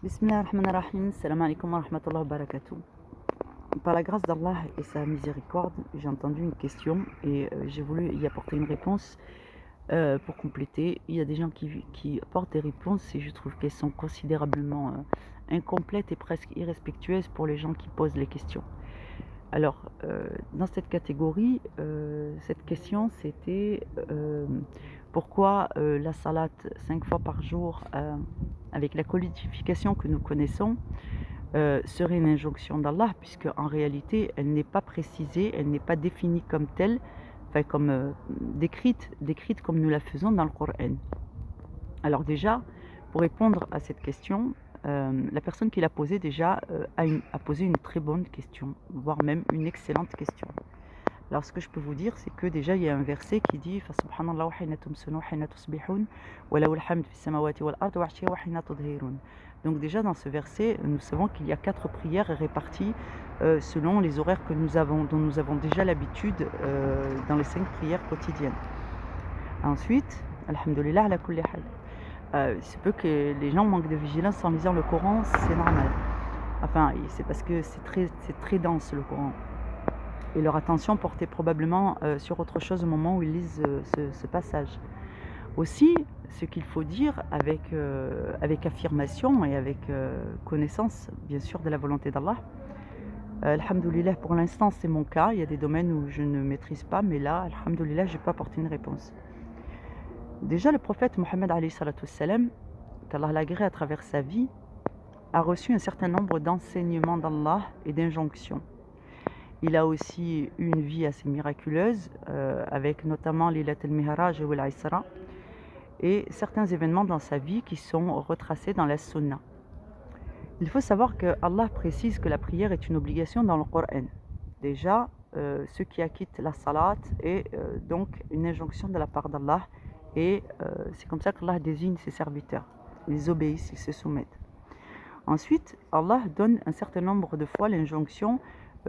Bismillah ar-Rahman ar-Rahim, salam alaikum wa rahmatullahi wa barakatuh. Par la grâce d'Allah et sa miséricorde, j'ai entendu une question et j'ai voulu y apporter une réponse pour compléter. Il y a des gens qui apportent des réponses et je trouve qu'elles sont considérablement incomplètes et presque irrespectueuses pour les gens qui posent les questions. Alors, dans cette catégorie, cette question c'était pourquoi la salat 5 fois par jour, avec la codification que nous connaissons, serait une injonction d'Allah, puisque en réalité, elle n'est pas précisée, elle n'est pas définie comme telle, enfin comme décrite comme nous la faisons dans le Coran. Alors déjà, pour répondre à cette question, la personne qui l'a posée déjà a posé une très bonne question, voire même une excellente question. Alors ce que je peux vous dire, c'est que déjà il y a un verset qui dit Subhanallah wa hina tumsunu wa hina tusbihun wa lahu alhamd fis samawati wal ard wa 'ashiyan wa hina tudhirun. Donc déjà dans ce verset, nous savons qu'il y a 4 prières réparties selon les horaires dont nous avons déjà l'habitude dans les 5 prières quotidiennes. Ensuite, alhamdulillah ala kulli hal. Il se peut que les gens manquent de vigilance en lisant le Coran, c'est normal. Enfin, c'est parce que c'est très dense le Coran. Et leur attention portait probablement sur autre chose au moment où ils lisent ce passage. Aussi, ce qu'il faut dire avec affirmation et avec connaissance, bien sûr, de la volonté d'Allah. Alhamdulillah, pour l'instant, c'est mon cas. Il y a des domaines où je ne maîtrise pas, mais là, alhamdulillah, je peux apporter une réponse. Déjà, le prophète Mohammed, qu'Allah l'a agréé à travers sa vie, a reçu un certain nombre d'enseignements d'Allah et d'injonctions. Il a aussi eu une vie assez miraculeuse, avec notamment Lilat al-Mihraj ou al-Isra, et certains événements dans sa vie qui sont retracés dans la Sunna. Il faut savoir que Allah précise que la prière est une obligation dans le Coran. Déjà, ceux qui acquittent la salat est donc une injonction de la part d'Allah, et c'est comme ça qu'Allah désigne ses serviteurs. Ils obéissent, ils se soumettent. Ensuite, Allah donne un certain nombre de fois l'injonction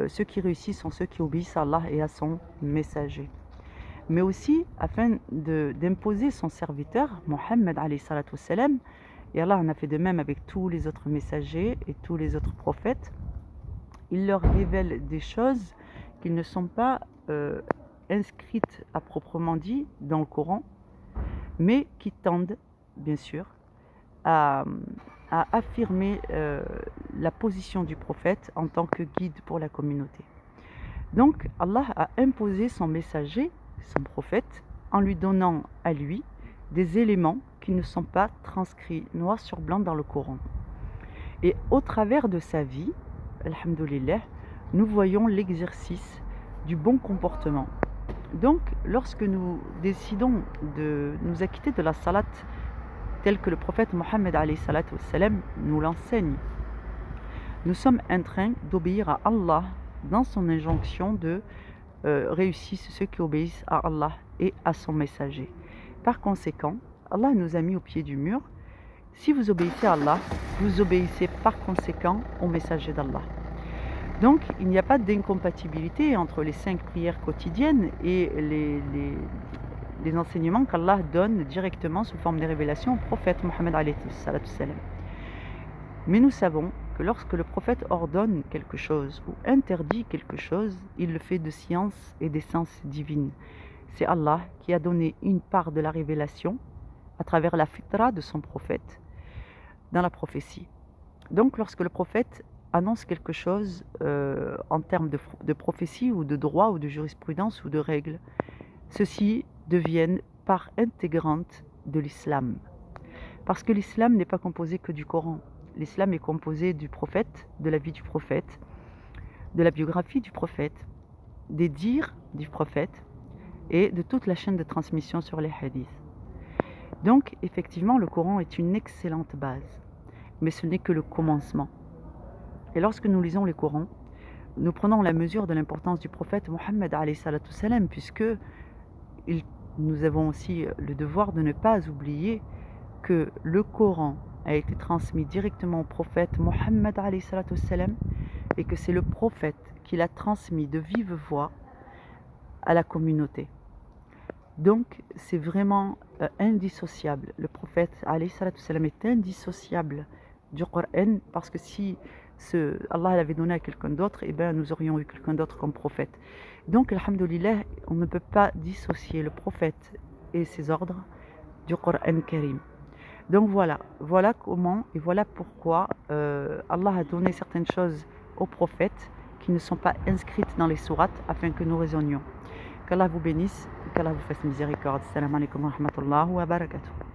ceux qui réussissent sont ceux qui obéissent à Allah et à son messager. Mais aussi, afin d'imposer son serviteur, Mohammed alayhi salatu wassalam, et Allah en a fait de même avec tous les autres messagers et tous les autres prophètes, il leur révèle des choses qui ne sont pas inscrites à proprement dit dans le Coran, mais qui tendent, bien sûr, à affirmer la position du prophète en tant que guide pour la communauté. Donc Allah a imposé son messager, son prophète, en lui donnant à lui des éléments qui ne sont pas transcrits noir sur blanc dans le Coran. Et au travers de sa vie, alhamdoulilah, nous voyons l'exercice du bon comportement. Donc lorsque nous décidons de nous acquitter de la salat tel que le prophète Mohammed nous l'enseigne, nous sommes en train d'obéir à Allah dans son injonction de réussissent ceux qui obéissent à Allah et à son messager. Par conséquent, Allah nous a mis au pied du mur. Si vous obéissez à Allah, vous obéissez par conséquent au messager d'Allah. Donc, il n'y a pas d'incompatibilité entre les 5 prières quotidiennes et les enseignements qu'Allah donne directement sous forme de révélation au prophète Mohammed alayhi salam. Mais nous savons que lorsque le prophète ordonne quelque chose ou interdit quelque chose, il le fait de science et d'essence divine. C'est Allah qui a donné une part de la révélation à travers la fitra de son prophète dans la prophétie. Donc lorsque le prophète annonce quelque chose en termes de prophétie ou de droit ou de jurisprudence ou de règles, ceux-ci deviennent part intégrante de l'islam. Parce que l'islam n'est pas composé que du Coran. L'islam est composé du prophète, de la vie du prophète, de la biographie du prophète, des dires du prophète et de toute la chaîne de transmission sur les hadiths. Donc, effectivement, le Coran est une excellente base, mais ce n'est que le commencement. Et lorsque nous lisons les Corans, nous prenons la mesure de l'importance du prophète Mohammed alayhi salatu salam, puisque nous avons aussi le devoir de ne pas oublier que le Coran a été transmis directement au prophète Mohammed alayhi salatu salam, et que c'est le prophète qui l'a transmis de vive voix à la communauté. Donc c'est vraiment indissociable. Le prophète alayhi salatu salam est indissociable du Coran, parce que si Allah l'avait donné à quelqu'un d'autre, eh ben, nous aurions eu quelqu'un d'autre comme prophète. Donc, alhamdoulilah, on ne peut pas dissocier le prophète et ses ordres du Coran Karim. Donc voilà comment et voilà pourquoi Allah a donné certaines choses aux prophètes qui ne sont pas inscrites dans les sourates afin que nous raisonnions. Qu'Allah vous bénisse et qu'Allah vous fasse miséricorde. Salam alaikum wa rahmatullahi wa barakatuh.